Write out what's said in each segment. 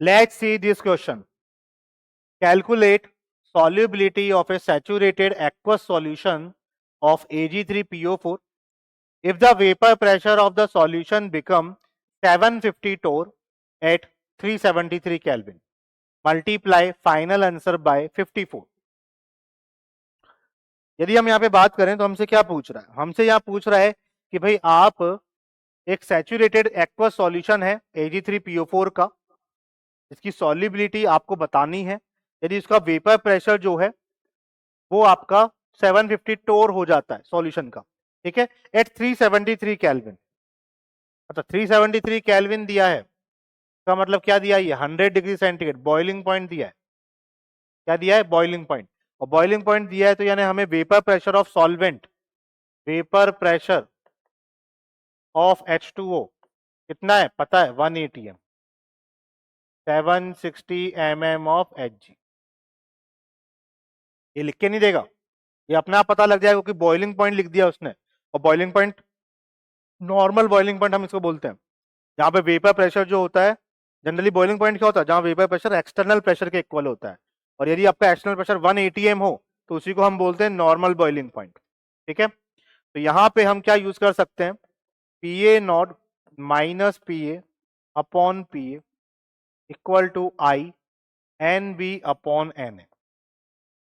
Let's see this question. Calculate solubility of a saturated aqueous solution of Ag3PO4 if the vapor pressure of the solution become 750 torr at 373 Kelvin. Multiply final answer by 54. यदि हम यहाँ पे बात करें तो हमसे क्या पूछ रहा है? हमसे यहाँ पूछ रहा है कि भाई आप एक सैचुरेटेड एक्वस सॉल्यूशन है Ag3PO4 का, इसकी सॉल्युबिलिटी आपको बतानी है। यदि इसका वेपर प्रेशर जो है वो आपका 750 टोर हो जाता है सॉल्यूशन का, ठीक है, एट 373 केल्विन। अच्छा 373 केल्विन दिया है, का मतलब क्या दिया है? ये 100 डिग्री सेंटीग्रेड बॉइलिंग पॉइंट दिया है। क्या दिया है? Boiling point. और बॉइलिंग पॉइंट दिया है तो यानी हमें vapour pressure of solvent, vapour pressure of H2O कितना है पता है? 1 atm, 760 mm ऑफ Hg। ये लिख के नहीं देगा, ये अपने आप पता लग जाएगा क्योंकि बॉइलिंग पॉइंट लिख दिया उसने। और boiling point normal boiling point हम इसको बोलते हैं, जहां पे वेपर प्रेशर जो होता है, जनरली बॉइलिंग पॉइंट क्या होता है? जहां वेपर प्रेशर एक्सटर्नल प्रेशर के इक्वल होता है। और यदि आपका एक्सटर्नल प्रेशर 1 atm हो तो उसी को हम बोलते हैं नॉर्मल बॉइलिंग पॉइंट, ठीक है। तो यहाँ पे हम क्या यूज कर सकते हैं? PA nought minus PA upon PA equal to I NB upon NA।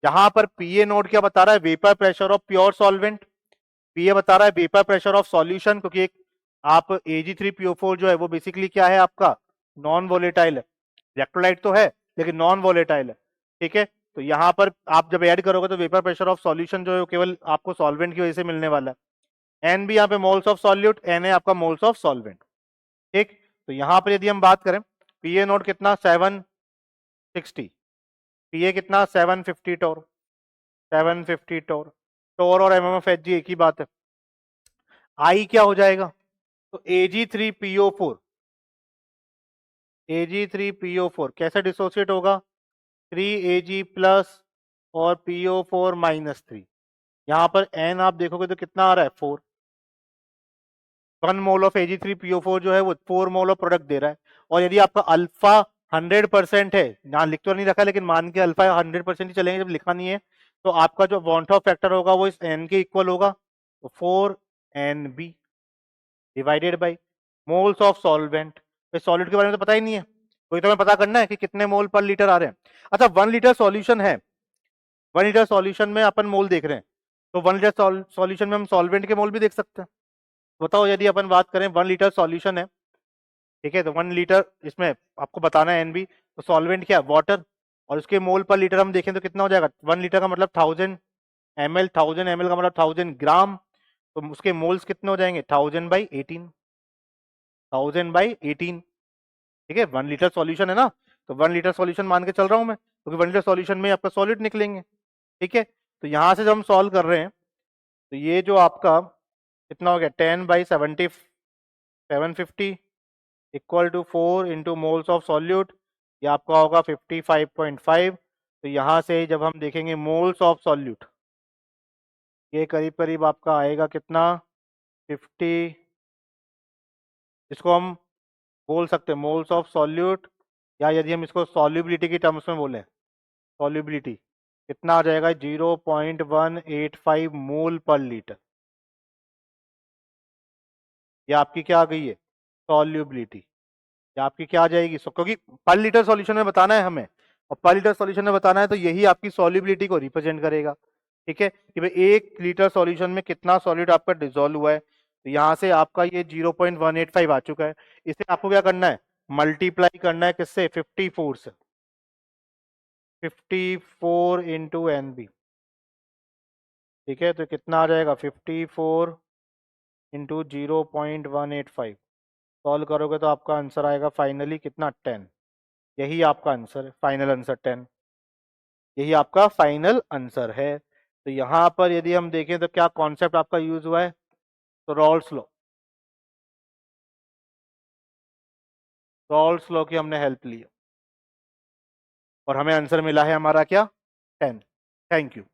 जहां पर PA नोट क्या बता रहा है? Vapour pressure of pure solvent. PA बता रहा है वेपर प्रेशर ऑफ सॉल्यूशन, क्योंकि एक आप Ag3PO4 जो है वो बेसिकली क्या है आपका? नॉन वोलेटाइल है। इलेक्ट्रोलाइट तो है लेकिन नॉन वोलेटाइल है, ठीक है। तो यहाँ पर आप जब ऐड करोगे तो वेपर प्रेशर ऑफ सॉल्यूशन जो है वो केवल आपको सॉल्वेंट की वजह से मिलने वाला है। एन भी यहाँ पे मोल्स ऑफ सॉल्यूट, एन है आपका मोल्स ऑफ सॉल्वेंट, ठीक। तो यहाँ पर यदि हम बात करें PA नोट कितना? 760, PA कितना? 750 टोर, 750 टोर। टोर और MMFHg एक ही बात है। आई क्या हो जाएगा? तो Ag3PO4, Ag3PO4 कैसे डिसोसिएट होगा? 3Ag प्लस और PO4 माइनस 3। यहां पर N आप देखोगे तो कितना आ रहा है? 4। 1 मोल ऑफ Ag3PO4 जो है वो 4 मोल ऑफ प्रोडक्ट दे रहा है। और यदि आपका अल्फा 100% है, यहाँ लिख तो नहीं रखा लेकिन मान के अल्फा 100% ही चलेंगे, जब लिखा नहीं है तो आपका जो वॉन्ट ऑफ फैक्टर होगा वो इस N के इक्वल होगा, तो 4NB divided by moles of solvent. Solid के बारे में तो पता ही नहीं है, वही तो हमें पता करना है कि कितने मोल पर लीटर आ रहे हैं। अच्छा 1 लीटर सॉल्यूशन है, 1 लीटर सॉल्यूशन में अपन मोल देख रहे हैं, तो 1 लीटर सॉल्यूशन में हम सॉल्वेंट के मोल भी देख सकते हैं। बताओ यदि अपन बात करें 1 लीटर सॉल्यूशन है, ठीक है, तो 1 लीटर इसमें आपको बताना है NB, तो सॉल्वेंट क्या है? वाटर। और उसके मोल पर लीटर हम देखें तो कितना हो जाएगा? 1 लीटर का मतलब 1000 ml, 1000 ml का मतलब 1000 ग्राम, तो उसके मोल्स कितने हो जाएंगे? 1000 बाई 18, 1000 बाई 18, ठीक है। 1 लीटर सॉल्यूशन है ना, तो 1 लीटर सॉल्यूशन मान के चल रहा हूं मैं, क्योंकि 1 लीटर सॉल्यूशन में आपका सॉलिड निकलेंगे, ठीक है। तो यहां से जब हम सॉल्व कर रहे हैं तो ये जो आपका कितना हो गया? 10 by 750 equal to 4 into moles of solute, ये आपका होगा 55.5। तो यहां से जब हम देखेंगे मोल्स ऑफ सॉल्यूट, ये करीब करीब आपका आएगा कितना? 50, इसको हम बोल सकते हैं मोल्स ऑफ सॉल्यूट, या यदि हम इसको सॉल्युबिलिटी की टर्म्स में बोलें, सॉल्युबिलिटी कितना आ जाएगा? 0.185 मोल पर लीटर। ये आपकी क्या आ गई है? सॉल्युबिलिटी। ये आपकी क्या आ जाएगी? क्योंकि पर लीटर सॉल्यूशन में बताना है हमें, और पर लीटर सॉल्यूशन में बताना है तो यही आपकी सॉल्युबिलिटी को रिप्रेजेंट करेगा, ठीक है, कि भाई 1 लीटर सॉल्यूशन में कितना सॉलिड आपका डिसॉल्व हुआ है। तो यहाँ से आपका ये 0.185 आ चुका है। इसे आपको क्या करना है? मल्टीप्लाई करना है किससे? 54 से, 54 इंटू NB, ठीक है। तो कितना आ जाएगा? 54 इंटू 0.185, सॉल्व करोगे तो आपका आंसर आएगा फाइनली कितना? 10। यही आपका आंसर है, फाइनल आंसर 10, यही आपका फाइनल आंसर है। तो यहाँ पर यदि हम देखें तो क्या कॉन्सेप्ट आपका यूज हुआ है? तो रॉल्स लॉ, रॉल्स लॉ की हमने हेल्प ली और हमें आंसर मिला है हमारा क्या? 10। Thank you.